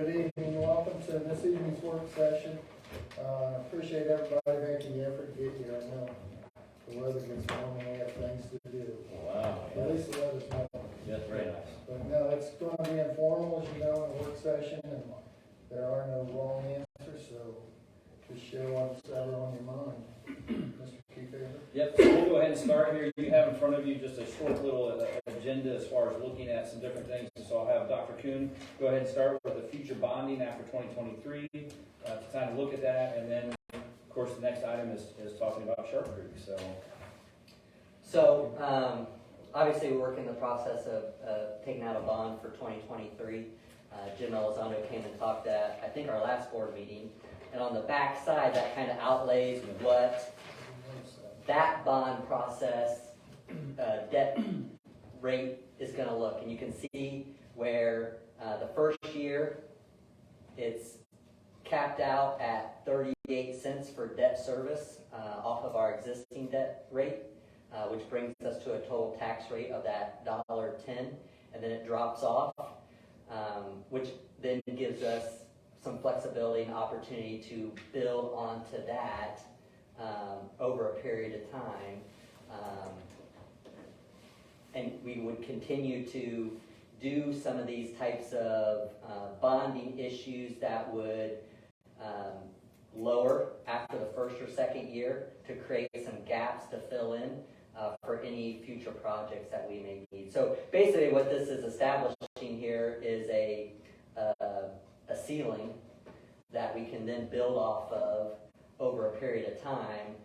Good evening, welcome to this evening's work session. Appreciate everybody making the effort to get here. I know the weather gets warm and we have things to do. Wow. At least the weather's not. That's very nice. But no, it's going to be informal, as you know, in a work session, and there are no wrong answers, so just share what's ever on your mind. Mr. Keyfaber? Yep, so we'll go ahead and start here. You have in front of you just a short little agenda as far as looking at some different things. So I'll have Dr. Kuhn go ahead and start with the future bonding after 2023 to kind of look at that. And then, of course, the next item is talking about Sharp Creek. So obviously, we're working the process of taking out a bond for 2023. Jim Elizondo came and talked at, I think, our last board meeting. And on the back side, that kind of outlays what that bond process debt rate is going to look. And you can see where the first year it's capped out at 38 cents for debt service off of our existing debt rate, which brings us to a total tax rate of that $1.10, and then it drops off, which then gives us some flexibility and opportunity to build onto that over a period of time. And we would continue to do some of these types of bonding issues that would lower after the first or second year to create some gaps to fill in for any future projects that we may need. So basically what this is establishing here is a ceiling that we can then build off of over a period of time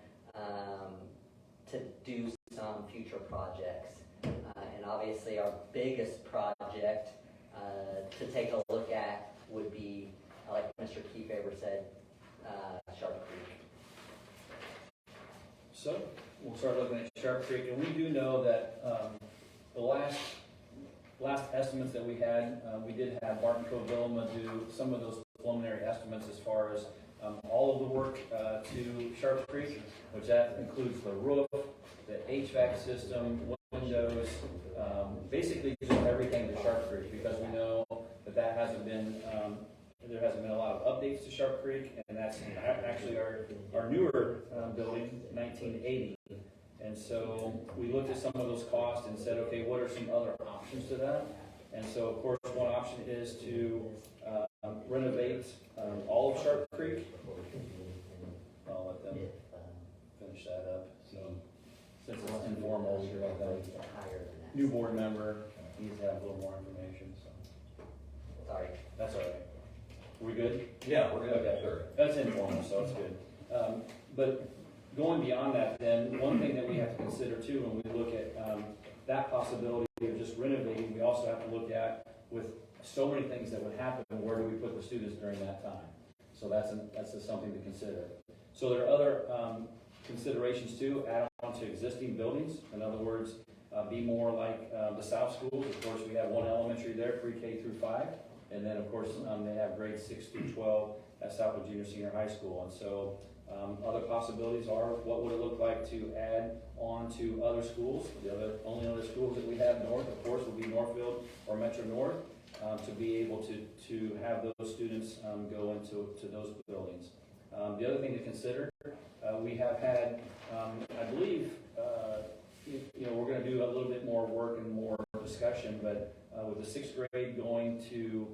to do some future projects. And obviously our biggest project to take a look at would be, like Mr. Keyfaber said, Sharp Creek. So we'll start looking at Sharp Creek. And we do know that the last estimates that we had, we did have Barton Cove-Villama do some of those preliminary estimates as far as all of the work to Sharp Creek, which that includes the roof, the HVAC system, windows, basically just everything to Sharp Creek, because we know that hasn't been, there hasn't been a lot of updates to Sharp Creek, and that's actually our newer building, 1980. And so we looked at some of those costs and said, okay, what are some other options to that? And so, of course, one option is to renovate all of Sharp Creek. I'll let them finish that up. So, since it's informal, we have a new board member needs to have a little more information. So, Sorry. that's all right. We good? Yeah, we're good. Okay, sure. That's informal, so it's good. But going beyond that, then, one thing that we have to consider too when we look at that possibility of just renovating, we also have to look at, with so many things that would happen, where do we put the students during that time? So that's just something to consider. So there are other considerations too, add on to existing buildings. In other words, be more like the South schools. Of course, we have one elementary there, pre-K through 5. And then, of course, they have grades 6 through 12 at Southwood Junior Senior High School. And so other possibilities are, what would it look like to add on to other schools? The only other schools that we have north, of course, would be Northfield or Metro North, to be able to have those students go into those buildings. The other thing to consider, we have had, I believe, we're going to do a little bit more work and more discussion, but with the 6th grade going to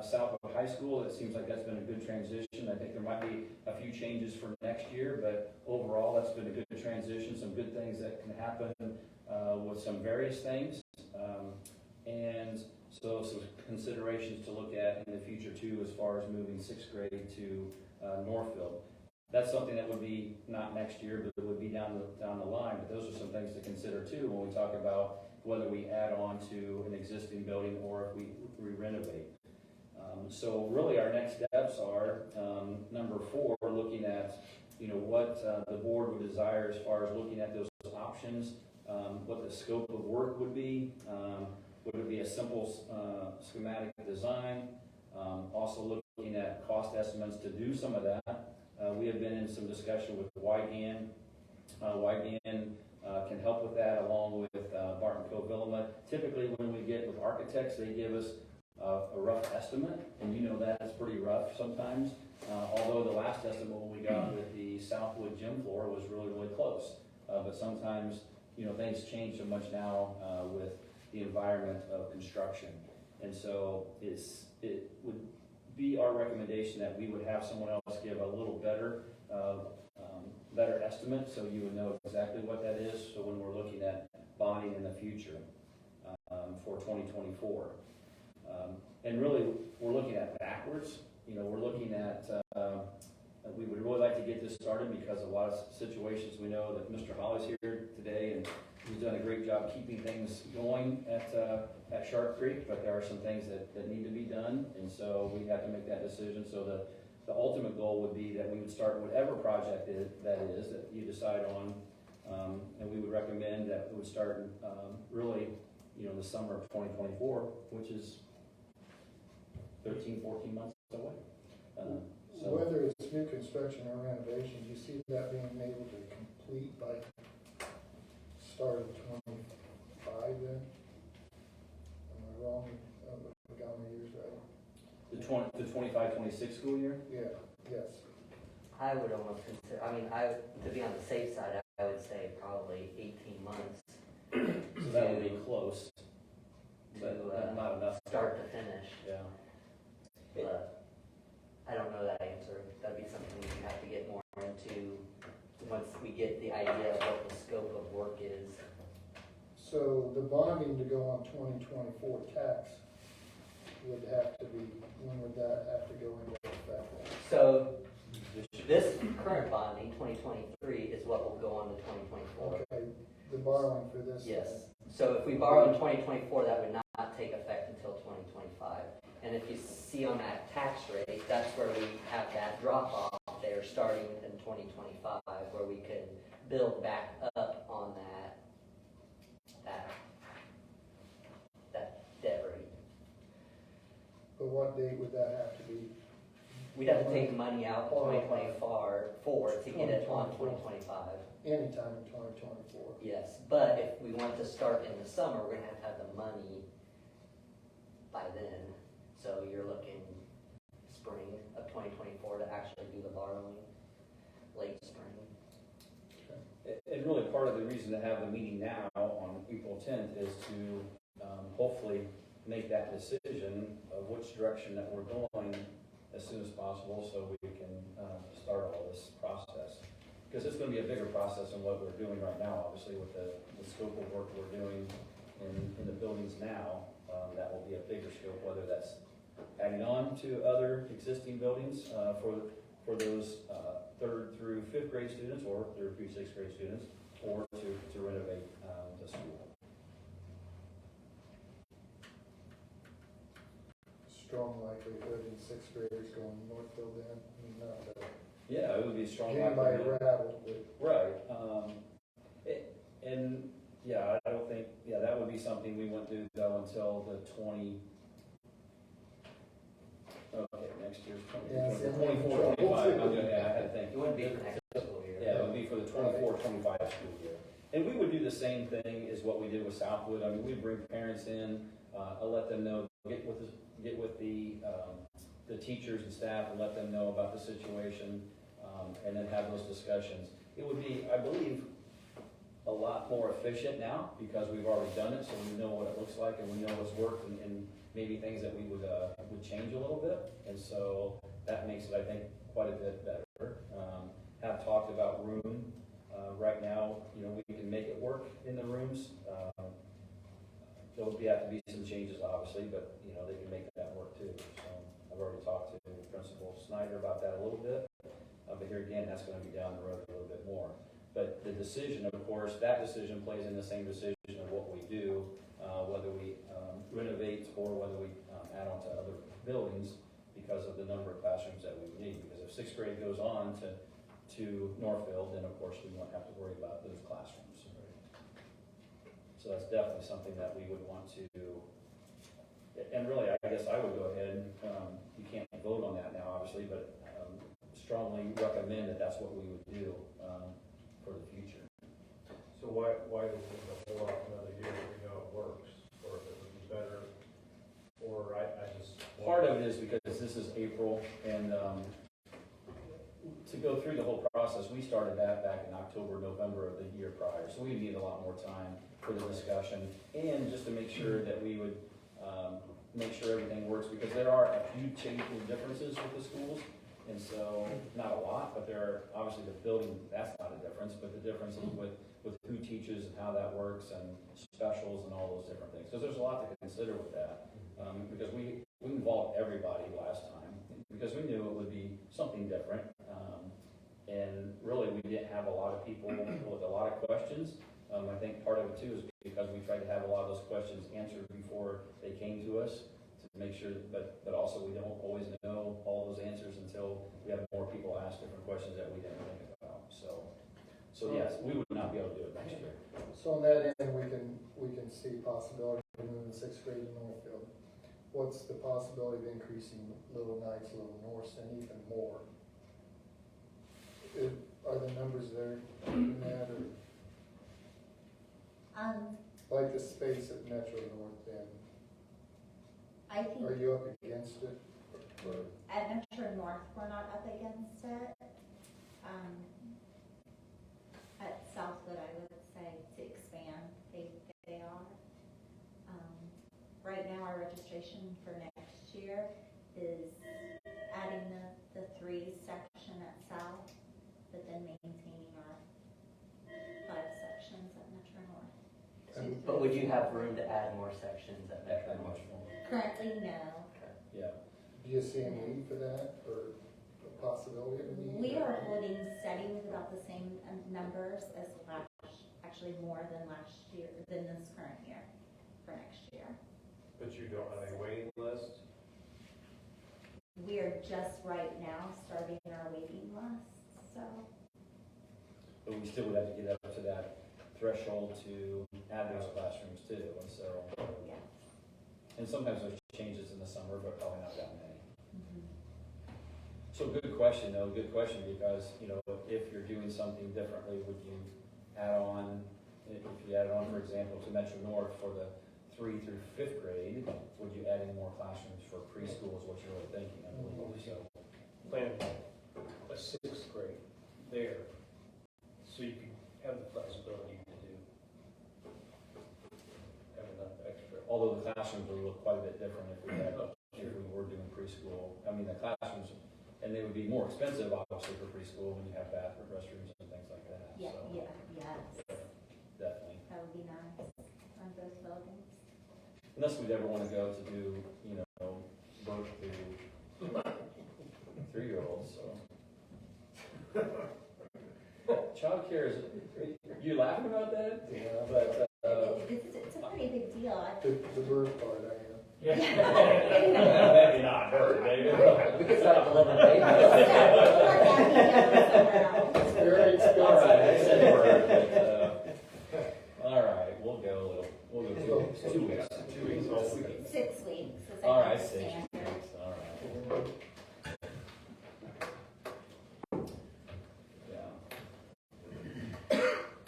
Southwood High School, it seems like that's been a good transition. I think there might be a few changes for next year, but overall that's been a good transition, some good things that can happen with some various things. And so some considerations to look at in the future too, as far as moving 6th grade to Northfield. That's something that would be not next year, but it would be down the line. But those are some things to consider too when we talk about whether we add on to an existing building or if we renovate. So really our next steps are number 4, looking at what the board would desire as far as looking at those options, what the scope of work would be. Would it be a simple schematic design? Also looking at cost estimates to do some of that. We have been in some discussion with YGAN. YGAN can help with that along with Barton Cove-Villama. Typically when we get with architects, they give us a rough estimate, and you know that it's pretty rough sometimes. Although the last estimate we got with the Southwood gym floor was really, really close. But sometimes, things change so much now with the environment of construction. And so it would be our recommendation that we would have someone else give a little better estimate, so you would know exactly what that is. So when we're looking at bonding in the future for 2024, and really we're looking at backwards. We're looking at we would really like to get this started because a lot of situations we know that Mr. Holly's here today and he's done a great job keeping things going at Sharp Creek, but there are some things that need to be done, and so we have to make that decision. So the ultimate goal would be that we would start whatever project that you decide on, and we would recommend that we would start really, in the summer of 2024, which is 13, 14 months away. So whether it's new construction or renovation, do you see that being able to complete by start of 25 then? Am I wrong? I got my years right. the 25-26 school year? Yeah, yes. I would almost consider, to be on the safe side, I would say probably 18 months. So that would be close, but not enough. Start to finish. Yeah. But I don't know that answer. That'd be something we have to get more into once we get the idea of what the scope of work is. So the bonding to go on 2024 tax would have to be, when would that have to go into effect? So this current bonding, 2023, is what will go on to 2024. Okay, the borrowing for this. Yes. So if we borrow in 2024, that would not take effect until 2025. And if you see on that tax rate, that's where we have that drop off there starting in 2025, where we could build back up on that debt rate. But what date would that have to be? We'd have to take money out in 2024 to get it on 2025. Anytime in 2024. Yes, but if we want to start in the summer, we're gonna have the money by then. So you're looking spring of 2024 to actually do the borrowing, late spring. And really part of the reason to have the meeting now on April 10th is to hopefully make that decision of which direction that we're going as soon as possible so we can start all this process. Because it's going to be a bigger process than what we're doing right now, obviously, with the scope of work we're doing in the buildings now. That will be a bigger scope, whether that's adding on to other existing buildings for those 3rd through 5th grade students, or 3rd through 6th grade students, or to renovate the school. Strong likelihood in 6th graders going Northfield then. I mean, not to Yeah, it would be a strong. get by rattle, but Right. And yeah, I don't think, that would be something we wouldn't do though until the 20. Okay, next year's 24, 25. I had to think. It wouldn't be for next school year. Yeah, it would be for the 24-25 school year. And we would do the same thing as what we did with Southwood. I mean, we'd bring parents in, I'll let them know, get with the teachers and staff and let them know about the situation, and then have those discussions. It would be, I believe, a lot more efficient now because we've already done it, so we know what it looks like and we know what's worked and maybe things that we would change a little bit. And so that makes it, I think, quite a bit better. Have talked about room. Right now, we can make it work in the rooms. There will have to be some changes, obviously, but they can make that work too. So I've already talked to Principal Snyder about that a little bit. But here again, that's going to be down the road a little bit more. But the decision, of course, that decision plays in the same decision of what we do, whether we renovate or whether we add on to other buildings because of the number of classrooms that we need. Because if 6th grade goes on to Northfield, then of course we won't have to worry about those classrooms. So that's definitely something that we would want to do. And really, I guess I would go ahead, you can't vote on that now, obviously, but strongly recommend that that's what we would do for the future. So why does it hold off another year if we know it works? Or if it would be better? Or I part of it is because this is April, and to go through the whole process, we started that back in October, November of the year prior, so we need a lot more time for the discussion, and just to make sure that we would make sure everything works, because there are a few changes, differences with the schools, and so, not a lot, but there are, obviously the building, that's not a difference, but the differences with who teaches and how that works, and specials and all those different things, because there's a lot to consider with that, because we involved everybody last time, because we knew it would be something different, and really, we didn't have a lot of people with a lot of questions. I think part of it too is because we tried to have a lot of those questions answered before they came to us, to make sure, but also we don't always know all those answers until we have more people ask different questions that we didn't think about, so yes, we would not be able to do it next year. So on that end, we can see possibility of moving sixth grade to Northfield. What's the possibility of increasing Little Knights, Little North, and even more? Are the numbers there in that, or like the space at Metro North End? I think Are you up against it? Or? at Metro North, we're not up against it. At Southwood, I would say to expand, they are. Right now, our registration for next year is adding the 3 section at South, but then maintaining our 5 sections at Metro North. But would you have room to add more sections at That Metro much North? more, Currently, no. yeah. Do you see a need for that, or a possibility of a need? We are holding steady with about the same numbers as actually more than last year, than this current year, for next year. But you don't have a waiting list? We are just right now starting our waiting list, so. But we still would have to get up to that threshold to add those classrooms too, and so, Yeah. and sometimes there's changes in the summer, but probably not that many. Mhm. So good question though, good question, because, you know, if you're doing something differently, would you add on, if you added on, for example, to Metro North for the 3 through 5th grade, would you add in more classrooms for preschool is what you're really thinking, I believe, so. Plan a 6th grade there, so you can have the flexibility to do, have enough extra. Although the classrooms would look quite a bit different if we were doing preschool. I mean, the classrooms, and they would be more expensive, obviously, for preschool when you have bathroom, restrooms and things like that. Yeah, So, yes, definitely. that would be nice on both buildings. Unless we'd ever want to go to do, you know, birth to 3-year-olds, so. Childcare is, you laughing about that? Yeah, But, It's a pretty big deal. the birth part, I am. maybe not birth, maybe. We could start delivering babies. It's very expensive. All right, I said birth, but, all right, we'll go 2 weeks. 2 weeks also. 6 weeks is All I right, think 6 standard. weeks, all right. Yeah.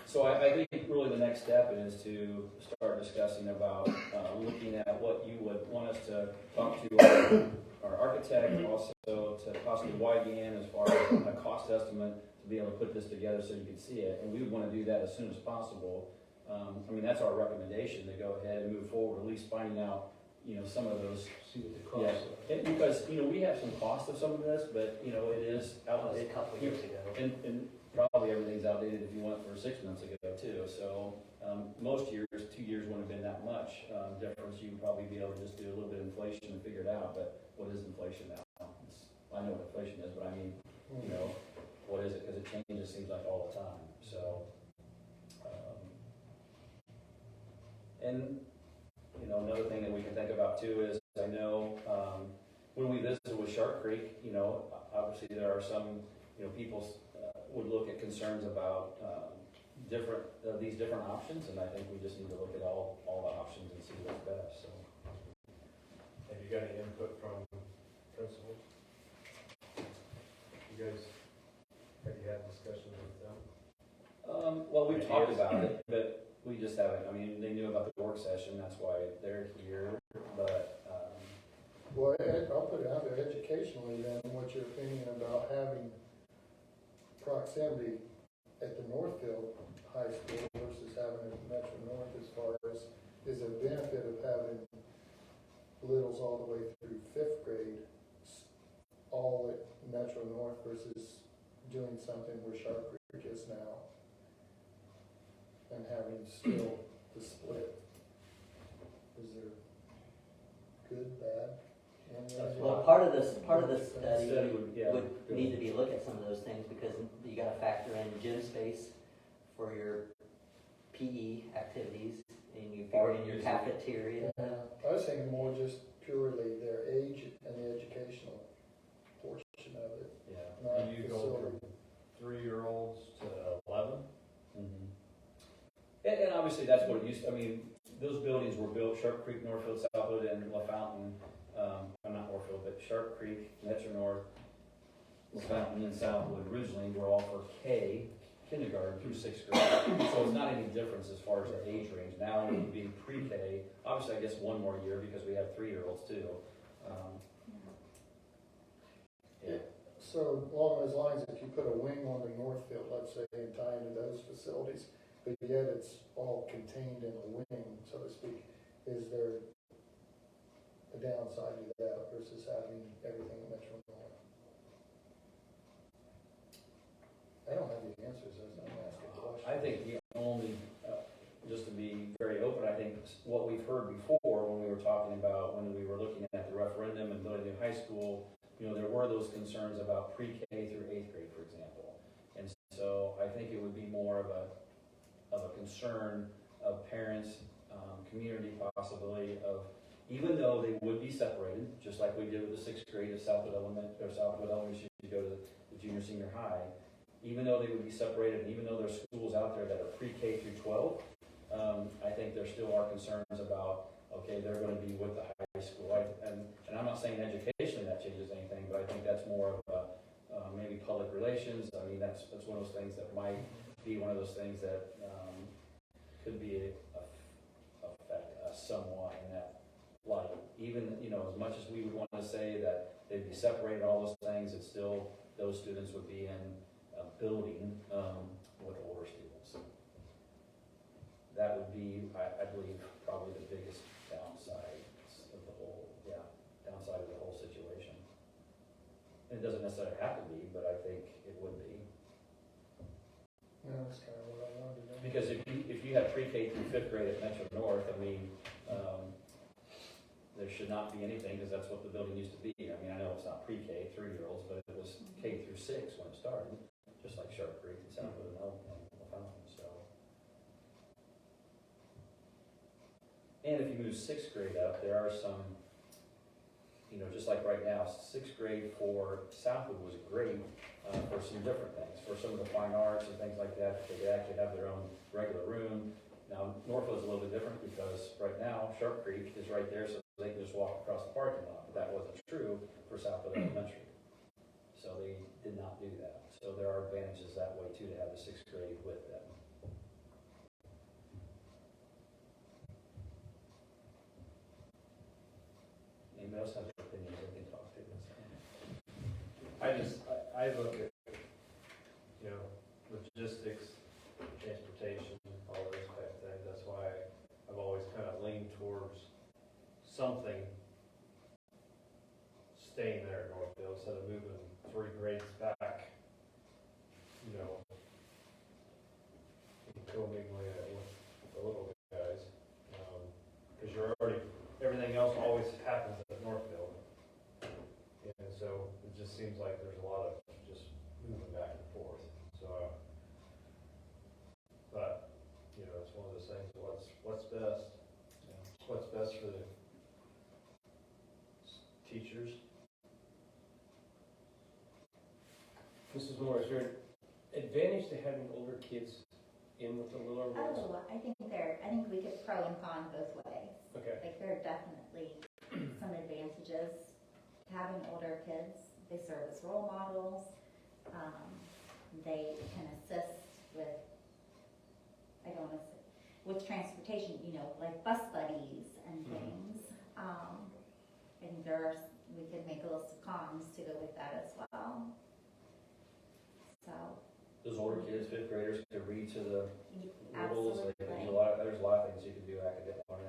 So I think really the next step is to start discussing about looking at what you would want us to talk to our architect, also to possibly YGN as far as a cost estimate to be able to put this together so you can see it. And we would want to do that as soon as possible. I mean, that's our recommendation, to go ahead and move forward, at least finding out, you know, some of those. See what the Yeah, costs are. and because, you know, we have some cost of some of this, but, you know, it is That was a outdated. couple years ago. And probably everything's outdated if you went for 6 months ago too. So most years, 2 years wouldn't have been that much difference. You can probably be able to just do a little bit of inflation and figure it out. But what is inflation now? I know what inflation is, but I mean, you know, what is it? Because it changes, seems like all the time. So, and you know, another thing that we can think about too is, I know when we visited with Shark Creek, you know, obviously there are some, you know, people would look at concerns about these different options, and I think we just need to look at all the options and see what's best. So, Have you got any input from principals? You guys, have you had discussions with them? well, we've talked about it, but we just haven't. I mean, they knew about the work session, that's why they're here. But Well, put it out there educationally then, what's your opinion about having proximity at the Northfield High School versus having it at Metro North, as far as, is there benefit of having littles all the way through fifth grade, all at Metro North versus doing something where Sharp Creek is now, and having still the split? Is there good, bad? Well, part of the Study study would, yeah, would go need to ahead. be look at some of those things, because you gotta factor in gym space for your PE activities, and you figure in your cafeteria. I was thinking more just purely their age and the educational portion of it, Yeah. not You go facility. from 3-year-olds to 11? Mhm. And obviously, that's what it used, I mean, those buildings were built, Sharp Creek, Northfield, Southwood, and LaFountain, not Northfield, but Sharp Creek, Metro North, LaFountain, and Southwood originally were all for kindergarten through sixth grade. So it's not any difference as far as the age range. Now it would be pre-K, obviously, I guess one more year because we have 3-year-olds too. Yeah. So along those lines, if you put a wing on the Northfield, let's say, and tie into those facilities, but yet it's all contained in a wing, so to speak, is there a downside to that versus having everything in Metro North? I don't have the answers, I'm asking questions. I think the only, just to be very open, I think what we've heard before when we were talking about, when we were looking at the referendum and building a high school, there were those concerns about pre-K through 8th grade, for example. And so I think it would be more of a concern of parents, community possibility of, even though they would be separated, just like we did with the 6th grade of Southwood Elementary to go to the junior, senior high, even though they would be separated, and even though there's schools out there that are pre-K through 12, I think there still are concerns about, okay, they're going to be with the high school. And I'm not saying educationally that changes anything, but I think that's more of maybe public relations. I mean, that's one of those things that might be one of those things that could be affect us somewhat in that light. Even, as much as we would want to say that they'd be separated, all those things, it's still, those students would be in a building with older students. That would be, I believe, probably the biggest downside of the whole, downside of the whole situation. And it doesn't necessarily have to be, but I think it would be. No, that's kind of what I wanted to know. Because if you have pre-K through 5th grade at Metro North, I mean, there should not be anything, because that's what the building used to be. I mean, I know it's not pre-K, 3-year-olds, but it was K through 6 when it started, just like Sharp Creek and Southwood and LaFountain, so. And if you move 6th grade up, there are some, just like right now, 6th grade for Southwood was great for some different things, for some of the fine arts and things like that. They could actually have their own regular room. Now, Northfield's a little bit different because right now, Sharp Creek is right there, so they can just walk across the parking lot. But that wasn't true for Southwood Elementary. So they did not do that. So there are advantages that way too, to have the 6th grade with them. Anybody else have opinions they can talk to? I look at, logistics, transportation, all those type of things. That's why I've always kind of leaned towards something staying there at Northfield instead of moving 3 grades back, co-mingling it with the little guys. Because you're already, everything else always happens at Northfield. And so it just seems like there's a lot of just moving back and forth. So, but, it's one of those things, what's best? What's best for the teachers? Mrs. Moore, is there an advantage to having older kids in with the littler ones? Oh, I think we could pro and con both ways. Okay. Like, there are definitely some advantages to having older kids. They serve as role models. They can assist with, with transportation, like bus buddies and things. I think we could make a list of cons to go with that as well. So, Those older kids, fifth graders, could read to the rules, they could do absolutely. there's a lot of things you could do academic, and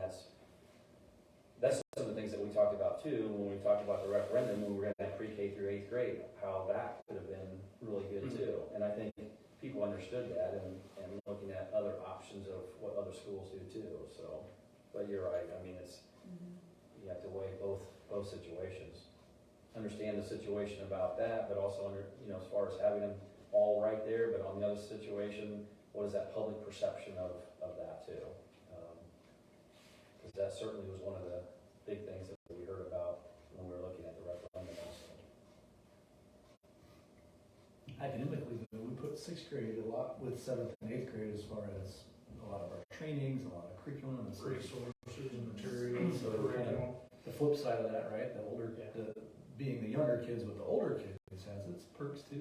that's some of the things that we talked about too, when we talked about the referendum, when we were gonna have pre-K through eighth grade, how that could have been really good too. And I think people understood that and looking at other options of what other schools do too, so, but you're right, I mean, you have to weigh both situations. Understand the situation about that, but also as far as having them all right there, but on the other situation, what is that public perception of that too? Because that certainly was one of the big things that we heard about when we were looking at the referendum also. Academically, though, we put sixth grade a lot with seventh and eighth grade as far as a lot of our trainings, a lot of curriculum and resources and materials. So kind of the flip side of that, right? Being the younger kids with the older kids has its perks too.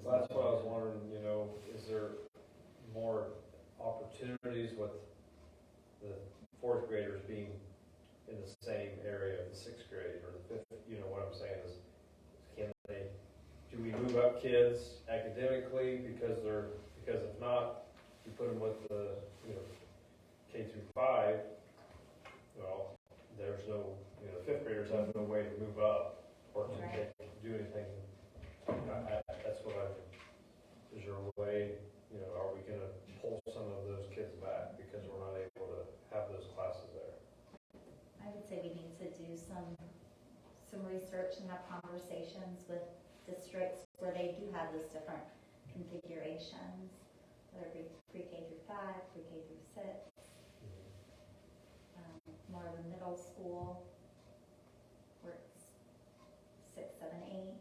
Well, that's what I was wondering, is there more opportunities with the fourth graders being in the same area of the sixth grade or the fifth? What I'm saying is, do we move up kids academically because if not, you put them with the, K through 5, well, there's no, fifth graders have no way to move up or to Right. do anything. That's what is there a way, are we gonna pull some of those kids back because we're not able to have those classes there? I would say we need to do some research and have conversations with districts where they do have those different configurations, whether it be pre-K through 5, pre-K through 6, more of a middle school, where it's 6, 7, 8.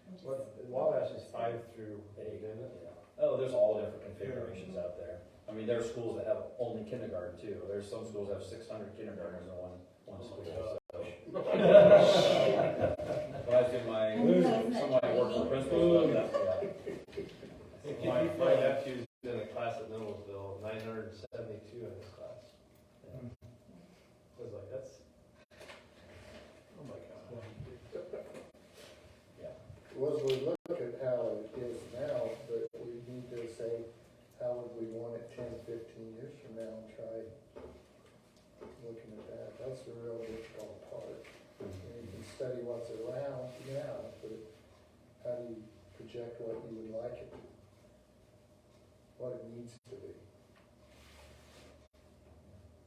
And just Wabash is 5 through 8, isn't it? Yeah. Oh, there's all different configurations out there. I mean, there are schools that have only kindergarten too. There's some schools that have 600 kindergartners in one school. So. When I was doing some of my work for principals, My nephew's in a class at Noblesville, 972 in his class. I was like, that's, oh my God. Was we look at how it is now, but we need to say, how would we want it 10, 15 years from now and try looking at that. That's the real difficult part. You can study what's around now, but how do you project what you would like it, what it needs to be?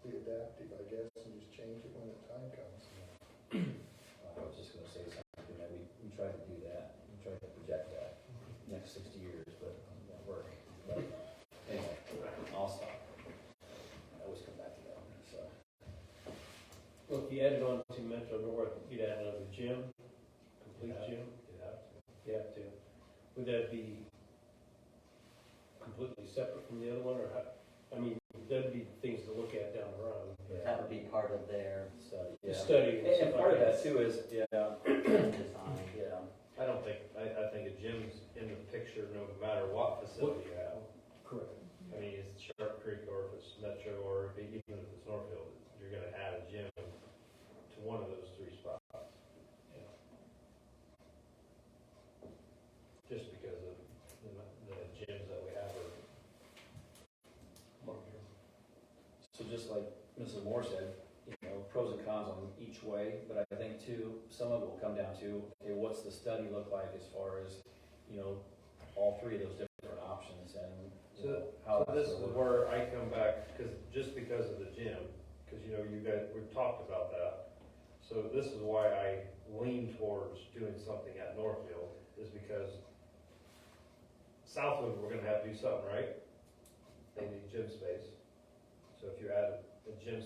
Be adaptive, I guess, and just change it when the time comes. I was just gonna say something, that we try to do that, we try to project that next 60 years, but it won't work. But anyway, I'll stop. I always come back to that one, so. Well, if you added on to Metro North, you'd add another gym, complete gym. You have to. Would that be completely separate from the other one, or how? I mean, that'd be things to look at down the road. That would be part of their Study, The yeah. study. And part of that too is, design. yeah. I don't think, I think a gym's in the picture no matter what facility you have. Correct. I mean, it's Sharp Creek or if it's Metro or even if it's Northfield, you're gonna add a gym to one of those 3 spots. Yeah. Just because of the gyms that we have are. So just like Mrs. Moore said, pros and cons on each way, but I think too, some of it will come down to, okay, what's the study look like as far as, all 3 of those different options and how So this is where I come back, just because of the gym, because you guys, we've talked about that. So this is why I lean towards doing something at Northfield, is because Southwood, we're gonna have to do something, right? They need gym space. So if you add a gym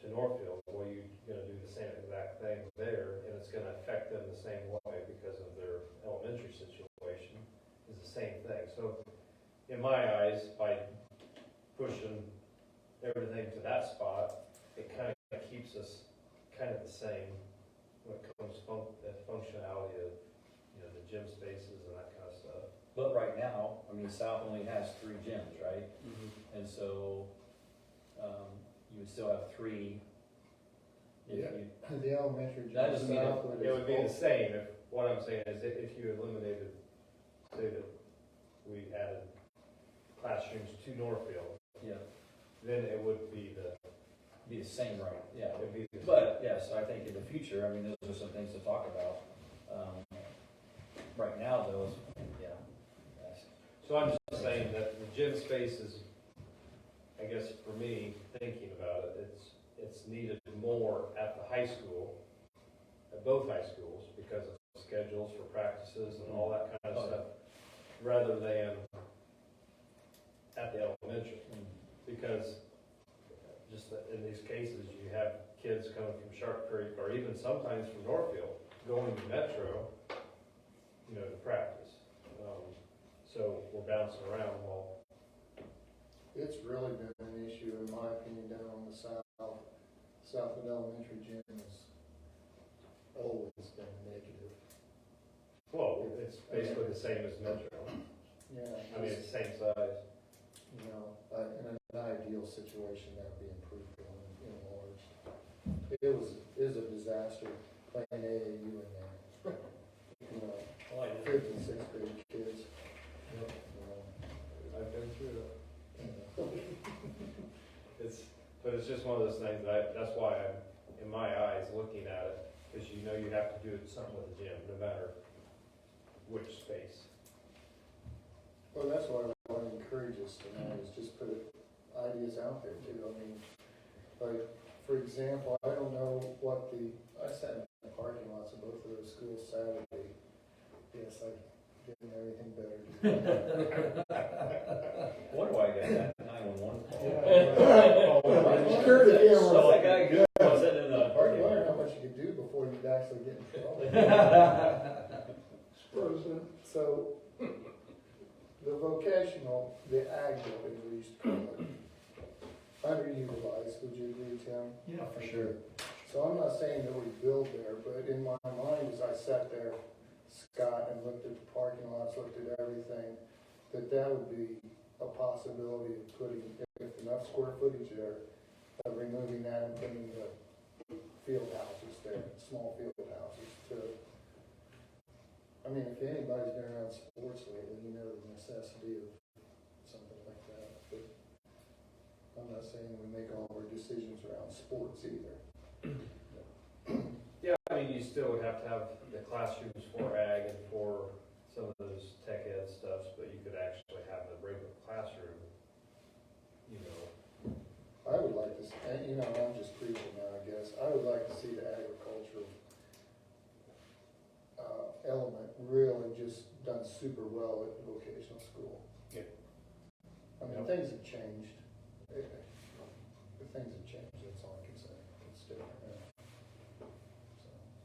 to Northfield, well, you're gonna do the same exact thing there, and it's gonna affect them the same way because of their elementary situation is the same thing. So in my eyes, by pushing everything to that spot, it kind of keeps us kind of the same when it comes to the functionality of, the gym spaces and that kind of stuff. But right now, I mean, South only has 3 gyms, right? And so, you would still have 3, If Yeah. you- The elementary gym That doesn't mean southward It would be the is, same if, what I'm saying is if you eliminated, say that we added classrooms to Northfield, Yeah, then it would be be the same, right, yeah. it'd be the. But, yes, I think in the future, I mean, those are some things to talk about. Right now, though, is, yeah. that's- So I'm just saying that the gym space is, I guess for me, thinking about it, it's needed more at the high school, at both high schools, because of schedules for practices and all that kind of Oh, yeah. stuff, rather than at the elementary. Because just that in these cases, you have kids coming from Sharp Creek, or even sometimes from Northfield, going to Metro, to practice. So we're bouncing around while. it's really been an issue, in my opinion, down on the Southwood Elementary gym has always been negative. Well, it's basically the same as Metro. Yeah. I mean, it's the same size. In an ideal situation, that'd be improved on and enlarged. It was a disaster playing AAU in there. Oh, I know. 5th and 6th grade kids. I've been through that. You know. But it's just one of those things that's why I'm, in my eyes, looking at it, because you have to do something with the gym, no matter which space. Well, that's what I want to encourage us tonight, is just put ideas out there too. I mean, like, for example, I don't know I sat in the parking lots of both of those schools Saturday. Yes, I didn't have anything better to do. Wonder why I got that 911 call. Sure, the camera So was that guy who was sitting in the I parking wonder lot. how much you could do before you'd actually get in trouble. So, the vocational, the ag building, we used to call it, underutilized, would you agree, Tim? Yeah, for sure. So I'm not saying that we build there, but in my mind, as I sat there, Scott, and looked at the parking lots, looked at everything, that would be a possibility of putting, if enough square footage there, of removing that and putting the field houses there, small field houses to, I mean, if anybody's been around sports lately, you know the necessity of something like that, but I'm not saying we make all of our decisions around sports either. Yeah, I mean, you still would have to have the classrooms for ag and for some of those tech ed stuffs, but you could actually have the regular classroom, I would like to, I'm just preaching now, I guess. I would like to see the agricultural element really just done super well at the vocational school. Yeah. I mean, things have changed. Things have changed, that's all I can say. It's different now.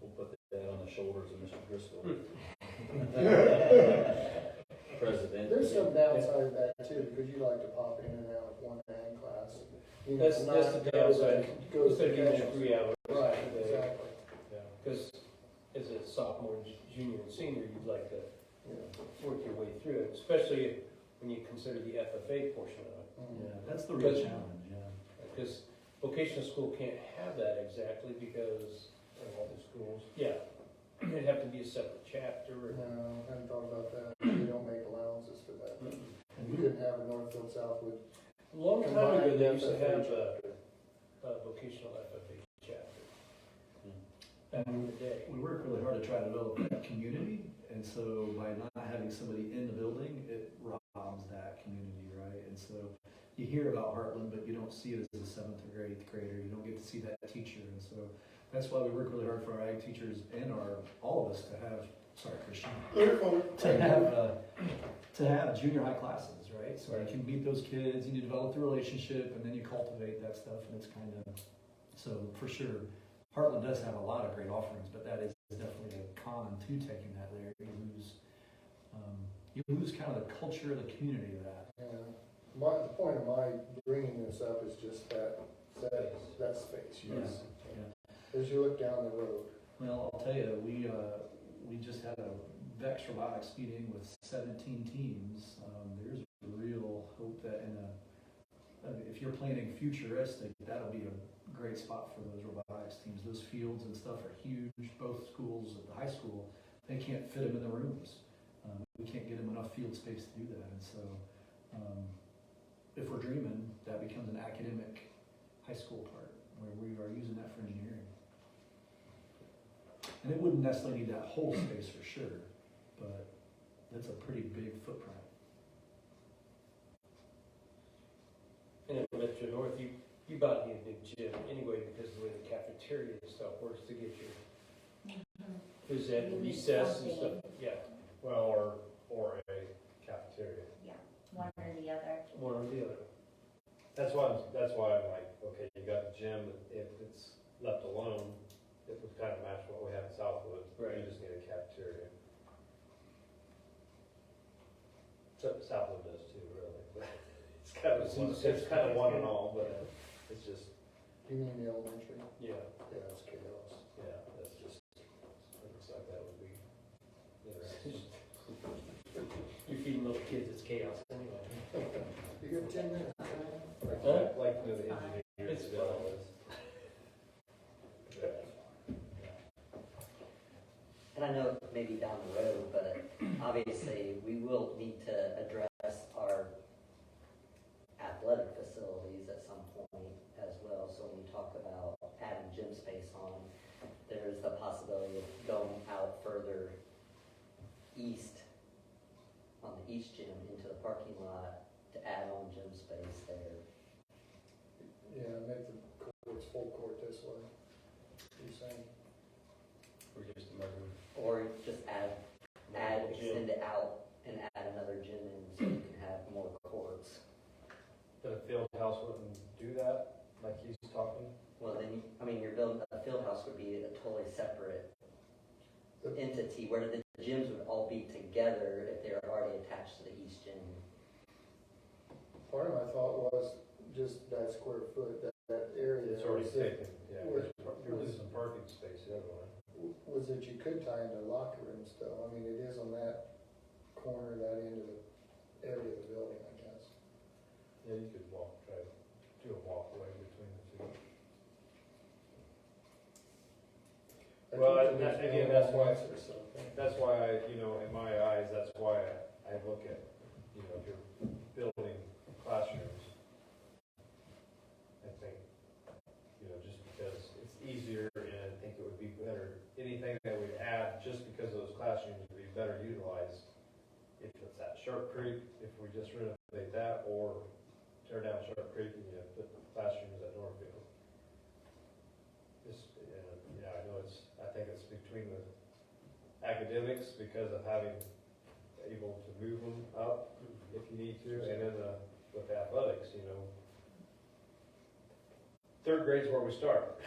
We'll put that on the shoulders of Mr. Driscoll. President. There's some downside of that too, because you like to pop in and out of one ag class. That's the downside. Go Instead of using vocational. 3 hours. Right, exactly. Because as a sophomore, junior, and senior, you'd like to Yeah. work your way through it, especially when you consider the FFA portion of it. Mhm. Yeah, that's the real challenge, yeah. Because vocational school can't have that exactly because, all the schools. yeah, it'd have to be a separate chapter. No, I hadn't thought about that. We don't make allowances for that. And We couldn't have a Northfield Southwood A long time ago, combined they used to FFA have chapter. a vocational FFA chapter. Back And in the day. we work really hard to try to develop that community, and so by not having somebody in the building, it robs that community, right? And so you hear about Heartland, but you don't see it as a 7th or 8th grader, you don't get to see that teacher, and so that's why we work really hard for our ag teachers and all of us to have, sorry, Christian, to have junior high classes, right? So you can meet those kids, and you develop the relationship, and then you cultivate that stuff, and it's kind of, so for sure, Heartland does have a lot of great offerings, but that is definitely a con to taking that there. You lose kind of the culture of the community of that. Yeah. The point of my bringing this up is just that space, yes. Yeah. As you look down the road. Well, I'll tell you, we just had a VEX robotics meeting with 17 teams. There's real hope that if you're planning futuristic, that'll be a great spot for those robotics ice teams. Those fields and stuff are huge. Both schools at the high school, they can't fit them in the rooms. We can't get them enough field space to do that. And so if we're dreaming, that becomes an academic high school part where we are using that for engineering. And it wouldn't necessarily need that whole space for sure, but that's a pretty big footprint. And in Metro North, you about need a big gym anyway because of the way the cafeteria and stuff works to get your phys ed You need recess and stuff. something. Yeah, Well, or a cafeteria. One or the other. one or the other. That's why I'm like, okay, you got the gym, if it's left alone, it would kind of match what we have in Southwood. Right. You just need a cafeteria. So Southwood does too, really. It's kind of one and all, but it's just, You mean the elementary? Yeah. Yeah, it's chaos. yeah, that's just, it looks like that would be, You're feeding little kids, it's chaos anyway. You got 10 minutes. like to know the engineers. It's did all this. And I know it may be down the road, but obviously we will need to address our athletic facilities at some point as well. So when you talk about adding gym space on, there's the possibility of going out further east on the east gym into the parking lot to add on gym space there. Yeah, make the courts full court this way. You're saying? We're just emerging. Or just extend it out and add another gym in so you can have more courts. But a field house wouldn't do that, like he's talking? Well, then, your building, a field house would be a totally separate entity, where the gyms would all be together if they were already attached to the east gym. Part of my thought was just that square foot, that area. It's already was that- taken, yeah. was- You're losing parking space the other one. Was that you could tie into locker rooms though. I mean, it is on that corner, that end of the area of the building, I guess. Yeah, you could try to do a walkway between the two. I Well, think that- there's again, no that's why- answer, so I think- That's why in my eyes, that's why I look at, if you're building classrooms, I think, just because it's easier and I think it would be better, anything that we'd add, just because those classrooms would be better utilized, if it's at Sharp Creek, if we just renovate that, or tear down Sharp Creek and you put classrooms at Northfield. I know I think it's between the academics because of having able to move them up if you need to, and then with athletics, third grade's where we start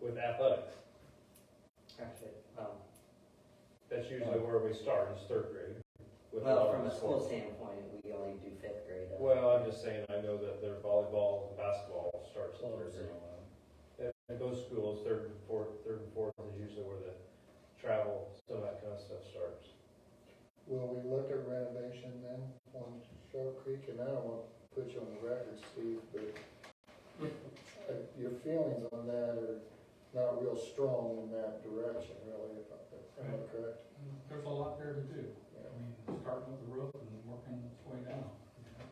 with athletics. Actually, That's usually where we start, is third grade. with well, all from the a school sports. standpoint, we only do fifth grade. Well, I'm just saying, I know that their volleyball and basketball starts at third grade. And those schools, third and fourth is usually where the travel, some of that kind of stuff starts. Will we look at renovation then on Sharp Creek? And I don't want to put you on the record, Steve, but your feelings on that are not real strong in that direction, really, if am I correct? There's a lot there to do. Yeah. I mean, starting with the roof and working its way down.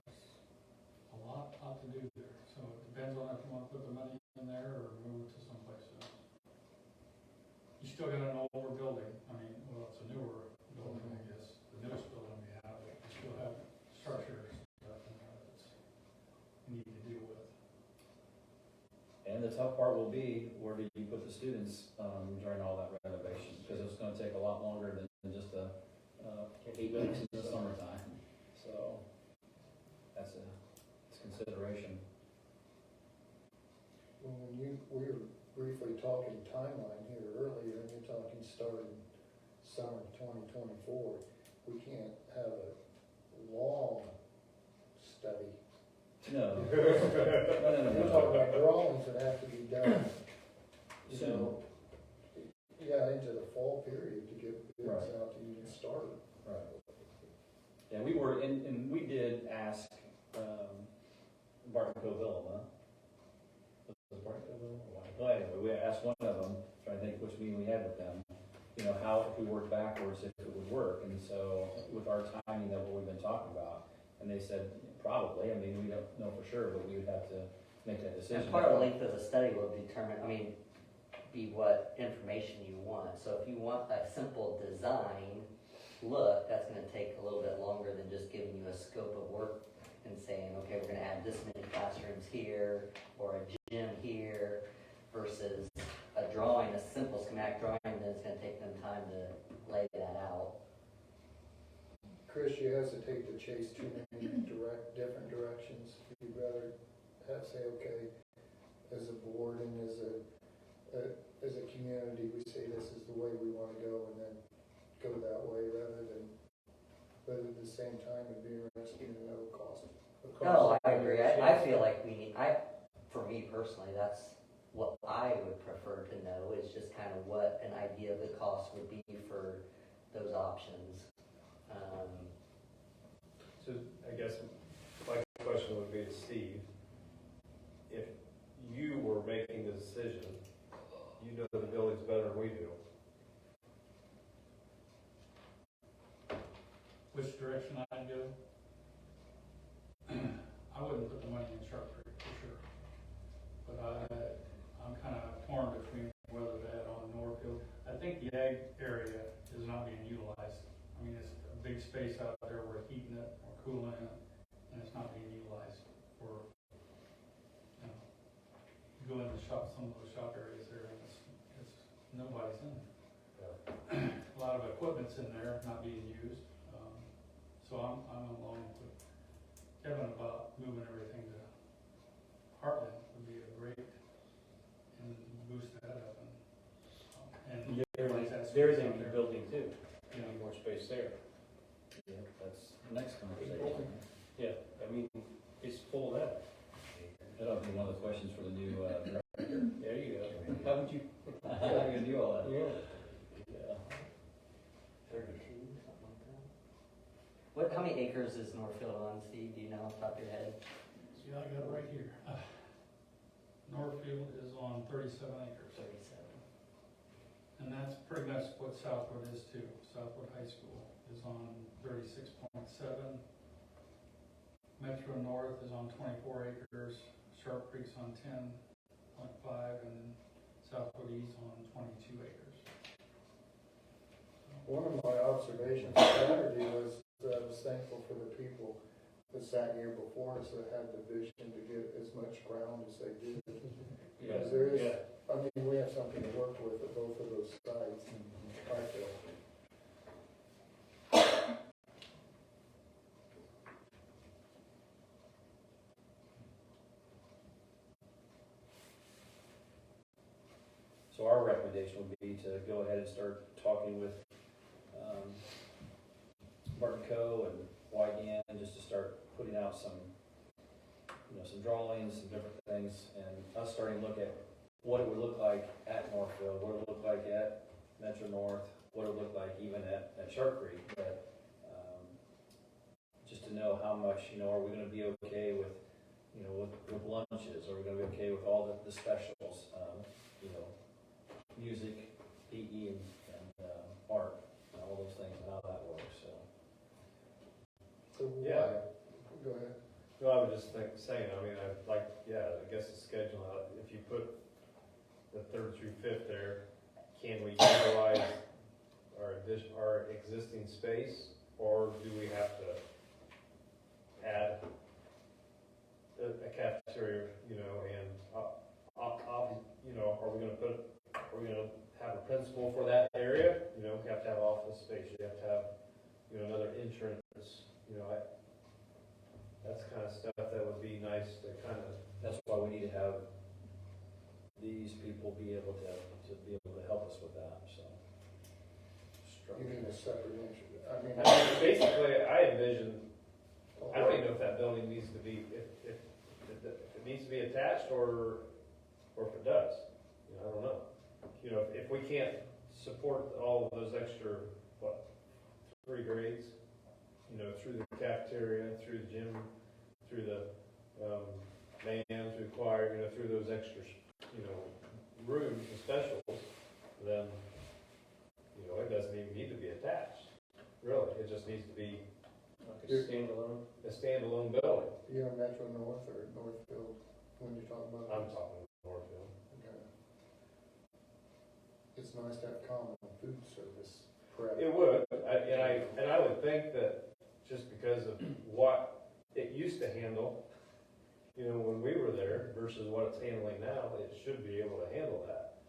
It's a lot to do there. So it depends on if you want to put the money in there or move it to someplace else. You still got an older building. I mean, well, it's a newer building, I guess, the newest building we have. But you still have structures and stuff in there that's you need to deal with. And the tough part will be, where do you put the students during all that renovation? Because it's going to take a lot longer than just 8 weeks in the summertime. So it's consideration. Well, we were briefly talking timeline here earlier, and you're talking starting summer 2024. We can't have a long study. No. We're talking about drawings that have to be done, Soon. into the fall period to get bids Right. out to even start. Right. Yeah, we were, and we did ask Barton Covilla. Was it Barton Covilla? Well, anyway, we I think, which meeting we had with them, you know, how, if we worked backwards, if it would work. And so with our timing of what we've been talking about, and they said, probably, I mean, we don't know for sure, but we would have to make that decision. And part of the length of the study will determine, be what information you want. So if you want a simple design look, that's gonna take a little bit longer than just giving you a scope of work and saying, okay, we're gonna add this many classrooms here, or a gym here, versus a drawing, a simple schematic drawing, then it's gonna take them time to lay that out. Chris, you hesitate to chase too many different directions. You'd rather say, okay, as a board and as a community, we say this is the way we want to go, and then go that way but at the same time, it'd be interesting to know cost. No, I agree. I feel like for me personally, that's what I would prefer to know, is just kind of what an idea of the cost would be for those options. So I guess my question would be to Steve, if you were making the decision, you know the buildings better than we do. Which direction I'd go? I wouldn't put the money in Sharp Creek for sure. But I'm kind of torn between whether to add on Northfield. I think the ag area is not being utilized. I mean, it's a big space out there, we're heating it, we're cooling it, and it's not being utilized for, you know, you go in the shop, some of those shop areas there, and it's nobody's in there. Yeah. A lot of equipment's in there, not being used. So I'm along with Kevin about moving everything to Heartland would be a great, and boost that up and utilize that There's space a out there. building too, You know, more space there. Yeah, that's the next conversation. Yeah, I mean, it's full of that. That'll be one of the questions for the new, There you go. How would you? how are you gonna do all that? Yeah. Yeah. 32, something like that. How many acres is Northfield on, Steve? Do you know off the top of your head? see, I got it right here. Northfield is on 37 acres. 37. And that's pretty much what Southwood is too. Southwood High School is on 36.7. Metro North is on 24 acres. Sharp Creek's on 10.5, and then Southwood East on 22 acres. One of my observations Saturday was that I was thankful for the people that sat here before us that had the vision to get as much ground as they did. Because there is, I mean, we have something to work with at both of those sides, I feel. So our recommendation would be to go ahead and start talking with Martin Co. and YGN, just to start putting out some drawings, some different things, and us starting to look at what it would look like at Northfield, what it would look like at Metro North, what it would look like even at Sharp Creek. But just to know how much, are we going to be okay with, with lunches? Are we going to be okay with all the specials? Music, PE, and art, and all those things, and how that works. So Yeah. Go ahead. No, I was just saying, I guess the schedule, if you put the 3rd through 5th there, can we utilize our existing space, or do we have to add a cafeteria, and, are we gonna have a principal for that area? You have to have office space, you have to have, another entrance, that's kind of stuff that would be nice to kind of. that's why we need to have these people be able to help us with that. So You mean a separate entry? I mean, Basically, I envision, I don't even know if that building needs to be, if it needs to be attached or if it does. I don't know. If we can't support all of those extra, 3 grades, through the cafeteria, through the gym, through the band, through choir, through those extra, rooms and specials, Standalone. a standalone building. You're in Metro North or Northfield when you're talking about? I'm talking Northfield. Okay. It's nice to have common food service prep. It would, and I would think that just because of what it used to handle, when we were there versus what it's handling now, it should be able to handle that.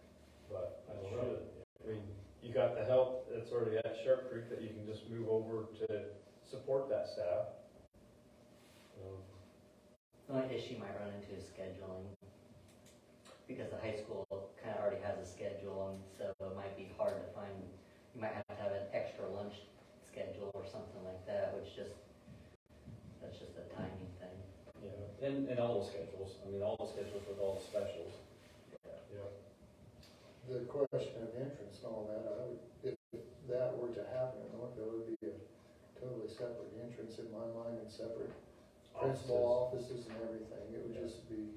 But I don't know. I mean, you got the help that's already at Sharp Creek that you can just move over to support that staff. The only issue you might run into is scheduling, because the high school kind of already has a schedule, and so it might be hard to find, you might have to have an extra lunch schedule or something like that, that's just a timing thing. Yeah, and all the schedules, all the schedules with all the specials. Yeah. The question of entrance and all that, if that were to happen in Northfield, it would be a totally separate entrance in my mind and separate principal offices and everything. It would just be.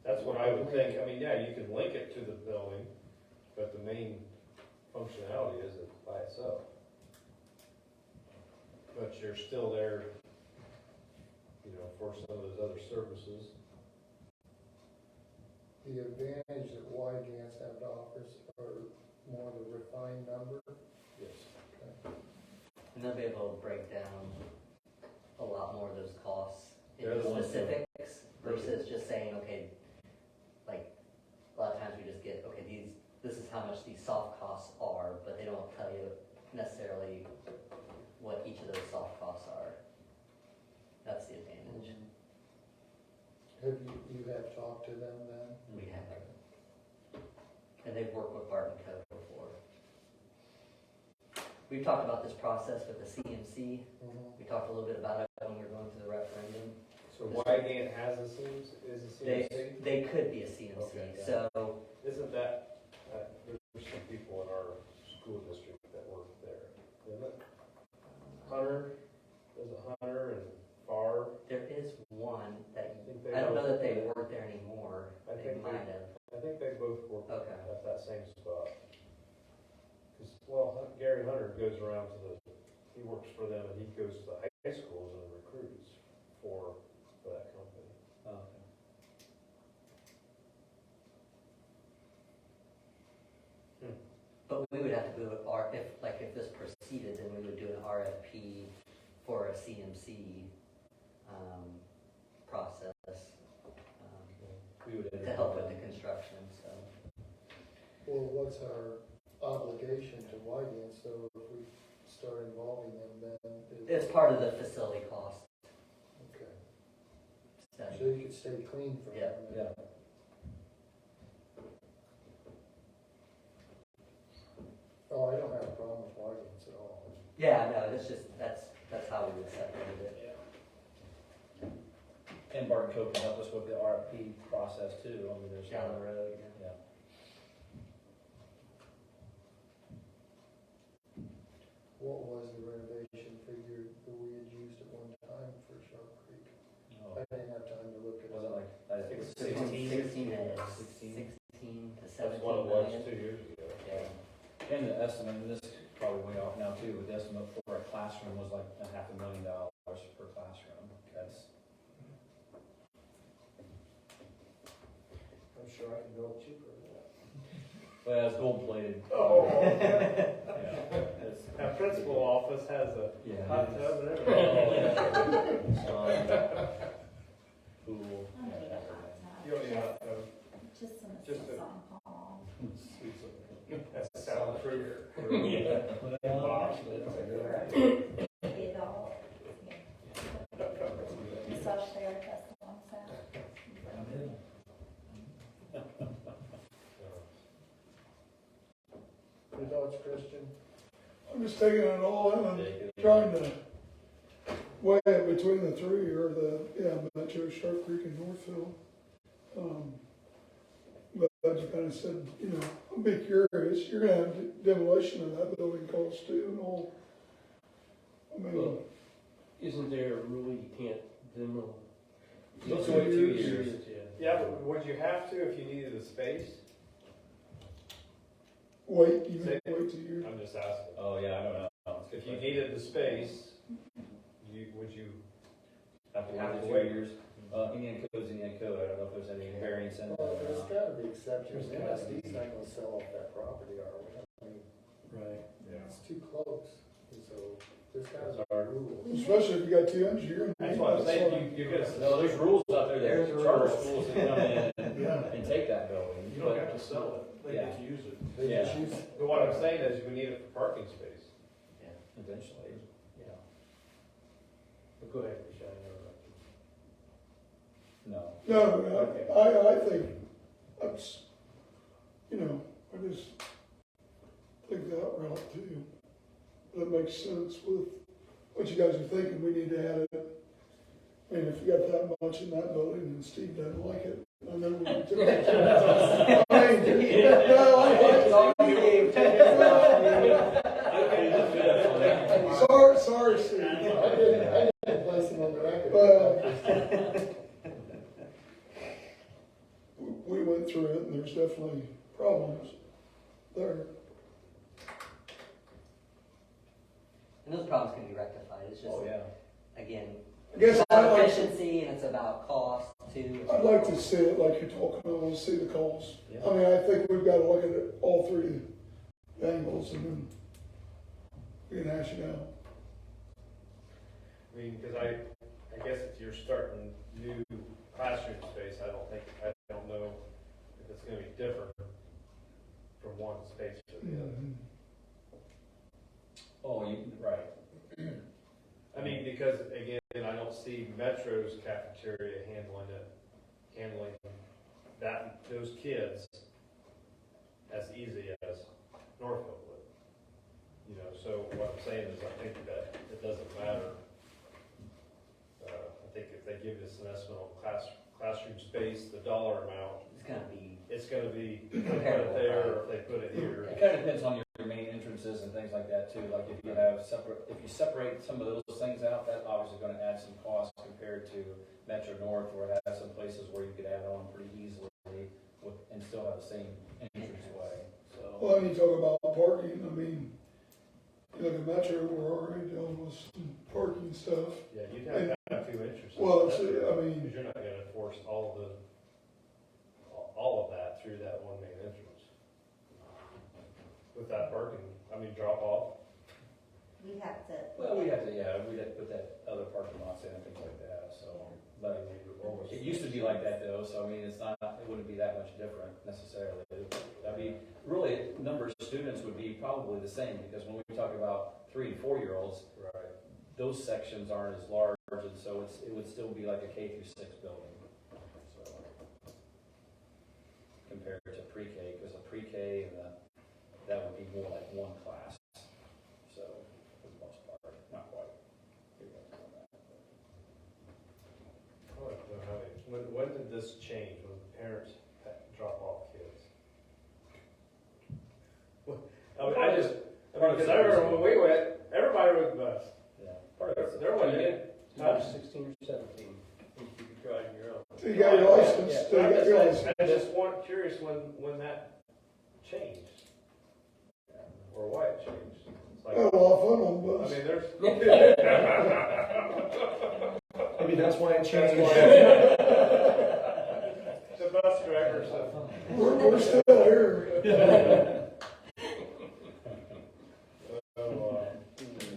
That's what I would think. Yeah, you can link it to the building, but the main functionality is it by itself. But you're still there, for some of those other services. The advantage that Wygants have to offer are more the refined number. Yes. Okay. And they'll be able to break down a lot more of those costs They're into the ones that- specifics versus just saying, okay, like, a lot of times we just get, okay, this is how much these soft costs are, but they don't tell you necessarily what each of those soft costs are. That's the advantage. Have you have talked to them then? We have. And they've worked with Barton Co. before. We've talked about this process with the CMC. We talked a little bit about it when we were going through the referendum. So Wygant has a CMC? They could be a CMC, Okay, yeah. so, Isn't that, there's some people in our school district that work there, isn't it? Hunter, there's a Hunter and Farr. there is one that, think they I don't know both- that they work there anymore, I they think they- might have. I think they both work Okay. at that same spot. Gary Hunter goes around he works for them and he goes to the high schools and recruits for that company. But we would have to do if this proceeded, then we would do an RFP for a CMC, process, We would to help with the construction, so. Well, what's our obligation to Wygants, so if we start involving them, then? It's part of the facility cost Okay. study. So you could stay clean from Yeah. them? Yeah. Oh, I don't have a problem with Wygants at all. Yeah, no, it's just, that's how we would separate it. And Barton Co. can help us with the RFP process too, there's. Down the road, yeah. Yeah. What was the renovation figure that we had used at one time for Sharp Creek? Oh, I didn't have time to look at it. Was it like, I think it's Between 16? 16 to 17 That's what it was million. 2 years ago. Yeah. And the estimate, and this is probably way off now too, but the estimate for a classroom was like $500,000 per classroom. That's, I'm sure I can build cheaper than that. well, it's gold plated. Oh, Yeah. It's- that principal office has a Yeah. hot tub and everything. Pool. I don't need a hot You tub, don't need a hot tub. just some Just a- on call. That's soundproof. Yeah. It all, massage therapist on set. Your thoughts, Christian? I'm just taking it all in and trying to weigh it between the three, or Metro, Sharp Creek, and Northfield. But as you kind of said, I'll be curious, you're gonna have demolition of that building cost too and all. Well, isn't there a rule you can't demo? Those Two are 2 years, years. Yeah, but would you have to if you needed a space? Wait 2 years. I'm just asking. Oh, yeah, I don't know. If you needed the space, would you? After Have to 2 wait. years. Indian code is Indian code, I don't know if there's any variance in it. Well, there's or not. gotta be exceptions, MSD's not gonna sell off that property, are we? I mean, Right. Yeah. it's too close, so there's gotta That's be hard. rules. Especially if you got two engines, you're gonna. That's what I'm saying, you could, No, there's rules out there There's that charter rules. schools can come in Yeah. and take that building. You don't have to sell it, they Yeah. get to use it. They Yeah. just use, but what I'm saying is we need it for parking space. Eventually, yeah. But go ahead, Michelle. No. No, I think that's, I just think that route too. That makes sense with what you guys are thinking, we need to add it. I mean, if you got that much in that building and Steve doesn't like it, I know we can do it. Sorry, Steve. I didn't place him on the record. Well, we went through it and there's definitely problems there. And those problems can be rectified, it's just, Oh, yeah. again, I guess it's I'd about like, efficiency and it's about cost too. I'd like to see it like you're talking, I want to see the costs. Yeah. I mean, I think we've got to look at it, all three angles, and then we can hash it out. I mean, because I guess if you're starting new classroom space, I don't know if it's gonna be different from one space to the other. Oh, right. I mean, because again, I don't see Metro's cafeteria handling those kids as easy as Northfield would. So what I'm saying is I think that it doesn't matter. I think if they give us an estimate on classroom space, the dollar amount, It's gonna be it's gonna be, if they put it there or if they put it here. It kind of depends on your main entrances and things like that too. Like if you separate some of those things out, that's obviously going to add some cost compared to Metro North, where it has some places where you could add on pretty easily and still have the same entrance way. So. Well, you talk about parking, I mean, you look at Metro, we're already dealing with some parking stuff. Yeah, you'd have to have two entrances. Well, it's, I mean, Because you're not gonna enforce all of that through that one main entrance. With that parking, drop off. we'd have to. Well, we'd have to put that other parking lots in and things like that, so. But it used to be like that though, so I mean, it wouldn't be that much different necessarily. I mean, really, number of students would be probably the same, because when we talk about 3 and 4 year olds, Right. those sections aren't as large, and so it would still be like a K through 6 building. So, compared to pre-K, because a pre-K and that would be more like one class. So, for the most part, not quite. I don't know how when did this change, when parents drop off kids? Because I remember when we went, everybody rode the bus. Yeah. Part of it's There wasn't any. You were 16 or 17, you could drive your own. so you got your license, so you got your license. I'm just curious when that changed, or why it changed. It's like, Had a lot of fun on the I bus. mean, there's. Maybe that's why it changed. The bus driver said. We're still here.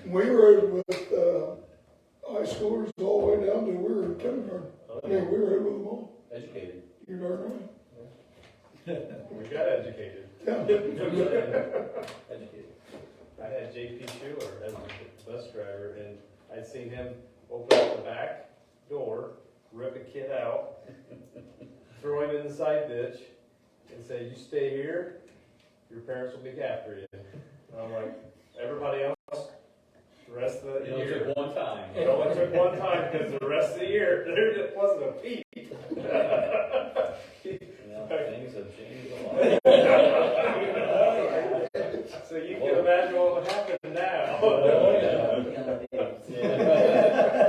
We rode with, high schoolers all the way down to, we were in kindergarten. I mean, we rode with them all. educated. You're darn right. We got educated. Yeah. Educated. I had JP Schuler as the bus driver, and I'd seen him open up the back door, rip a kid out, throw him in the side ditch, and say, "You stay here, your parents will be after you." And I'm like, everybody else, the rest of the It only year. took one time. It only took one time, because the rest of the year, there just wasn't a peep. Things have changed a lot. So you can imagine what would happen now.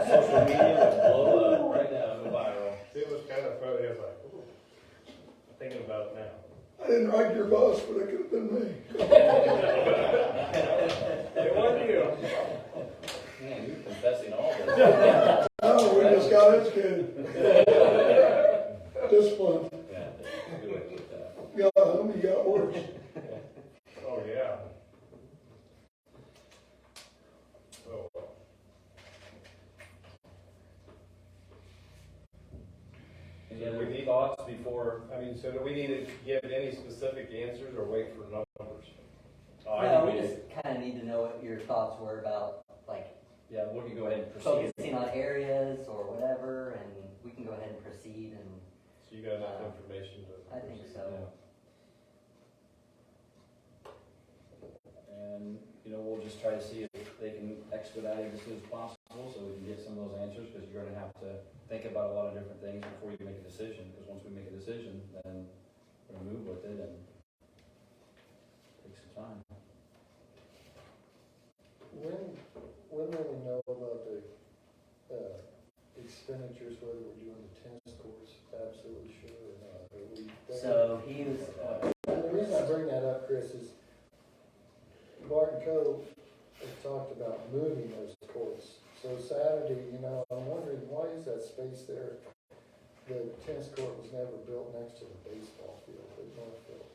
Social media would blow up right now, go viral. It was kind of funny, I was like, ooh, thinking about it now. I didn't ride your bus, but it could have been me. It wasn't you. Man, you're confessing all this. more, I mean, so do we need to give any specific answers or wait for numbers? No, we just kinda need to know what your thoughts were about, like, Yeah, we can go ahead and proceed. focusing on areas or whatever, and we can go ahead and proceed, and So you got enough information to? I think proceed? so. And, you know, we'll just try to see if they can expedite it as soon as possible, so we can get some of those answers, because you're gonna have to think about a lot of different things before you make a decision, because once we make a decision, then we're gonna move with it and take some time. When will we know about the, expenditures, whether we're doing the tennis courts, absolutely sure or not? Are we? so he was, And the reason I bring that up, Chris, is Barton Cove has talked about moving those courts. So Saturday, you know, I'm wondering, why is that space there? The tennis court was never built next to the baseball field at Northfield.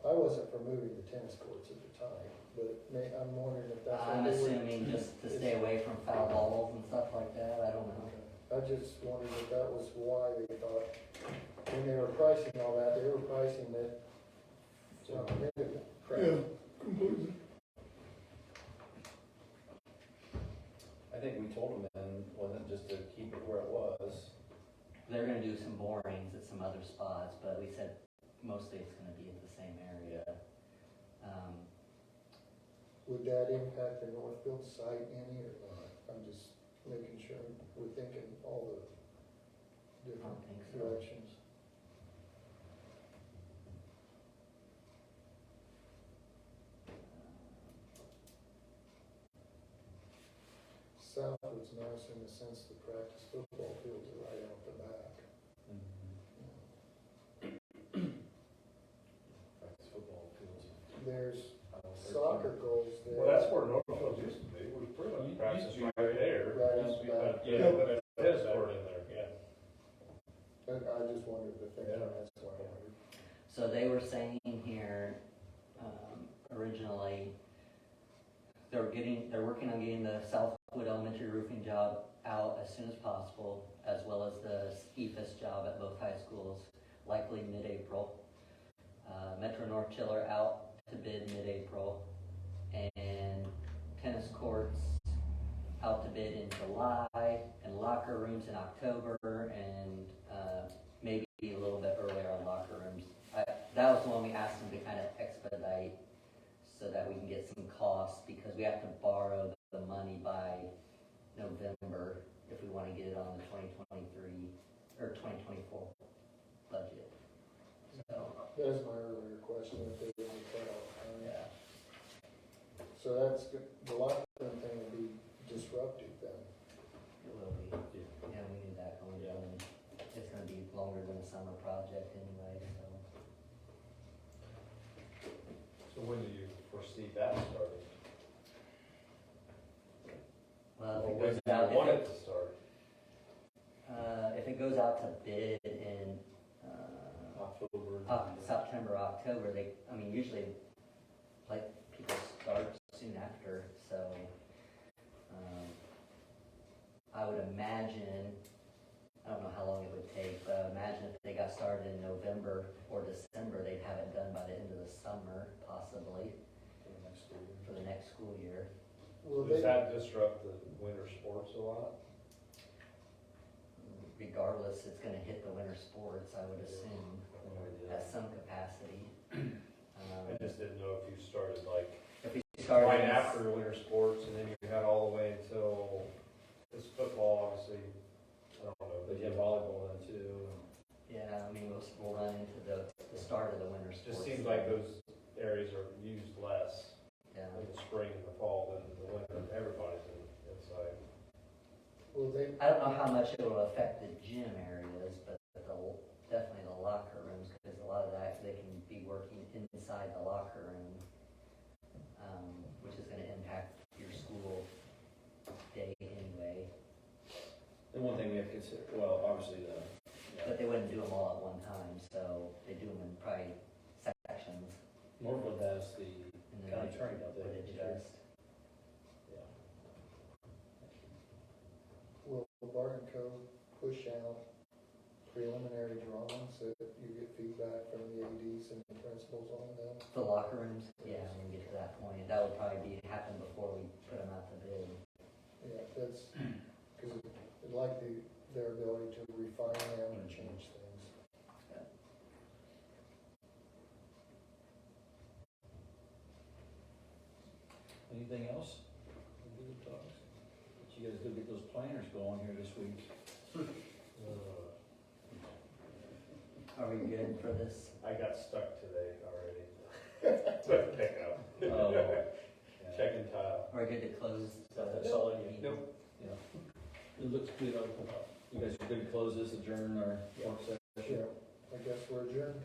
I wasn't for moving the tennis courts at the time, but I'm wondering if that's. I'm what they were- assuming just to stay away from foul balls and stuff like that, I don't know. I just wondered if that was why they thought, when they were pricing all that, they were pricing it. Yeah, completely. I think we told them then, wasn't just to keep it where it was. They're gonna do some borings at some other spots, but we said mostly it's gonna be at the same area. Would that impact the Northfield site any or not? I'm just making sure we're thinking all the I don't different think so. directions. Southwood's nice in the sense the practice football fields are right out the back. Practice football fields. There's soccer goals there. Well, that's where Northfield used to be, we pretty much practiced right there. Right out the back. Yeah, but a tennis court in there, yeah. But I just wondered the thing, Yeah. that's why I wondered. So they were saying here, originally, they're working on getting the Southwood Elementary roofing job out as soon as possible, as well as the EFS job at both high schools, likely mid-April. Metro North Chiller out to bid mid-April, and tennis courts out to bid in July, and locker rooms in October, and maybe a little bit earlier on locker rooms. That was the one we asked them to kind of expedite so that we can get some costs, because we have to borrow the money by November if we want to get it on the 2023 or 2024 budget. So, That was my earlier question, if they didn't cut off time. yeah. So that's, the locker room thing would be disruptive then. It will be. Yeah, we knew that going in. It's gonna be longer than a summer project anyway, so. So when do you foresee that starting? Well, Or if when it do goes out, you want it to start? if it goes out to bid in, October. September, October, usually, like, people start soon after, so, I would imagine, I don't know how long it would take, but I would imagine if they got started in November or December, they'd have it done by the end of the summer, possibly, For the next school year. for the next school year. Will Does they, that disrupt the winter sports a lot? Regardless, it's gonna hit the winter sports, I would assume, at some capacity. I just didn't know if you started like If we started. right after the winter sports and then you had all the way until, this football, obviously, I don't know. But you have volleyball then too. Yeah, I mean, we'll run into the start of the winter It sports. just seems like those areas are used less Yeah. in the spring and the fall than the winter. Everybody's inside. will they, I don't know how much it will affect the gym areas, but definitely the locker rooms, because a lot of that, they can be working inside the locker room, which is gonna impact your school day anyway. And one thing we have to consider, well, obviously But they wouldn't do them all at one time, so they do them in probably sections, Northwood has the and then county they attorney out there. would adjust. Yeah. will Barton Cove push out preliminary The locker rooms, yeah, when we get to that point, that would probably happen before we put them out to bid. Yeah, that's, because I'd like their ability to refine them and change things. Anything else? Good talks. Let you guys go get those planners going here this week. Are we good for this? I got stuck today already. With pickup. Oh, yeah. Checking tile. Are we good to close? That's all I need. Nope. It looks good on the, you guys are good to close this, adjourn our work session. Yeah, I guess we're adjourned.